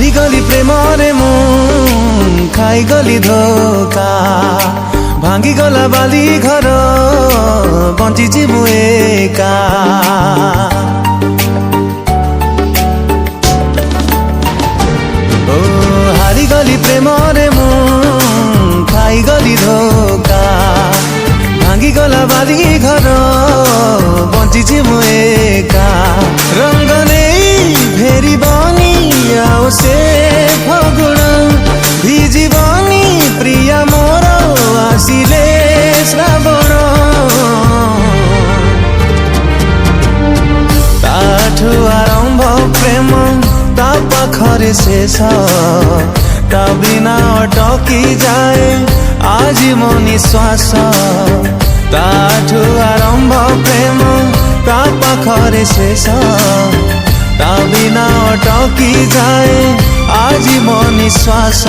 हारिगली प्रेमरे मुँ खाइगली धोका भांगीगला बाली घर बंचिची मु एका हारिगली प्रेमरे मुँ खाइगली धोका भांगीगला बाली घर बंचिची मु एका रंग नहीं फेरी बनी आओ से फगुण भिजिबनी प्रिया मोर आसिले श्रावण ताठु आरंभ प्रेम ता पाखरे शेष ता बिना अटकी जाए आज मो निश्वास ताठु आरंभ प्रेम ता पाखरे शेष ता बिना अटकी जाए आज मो निश्वास।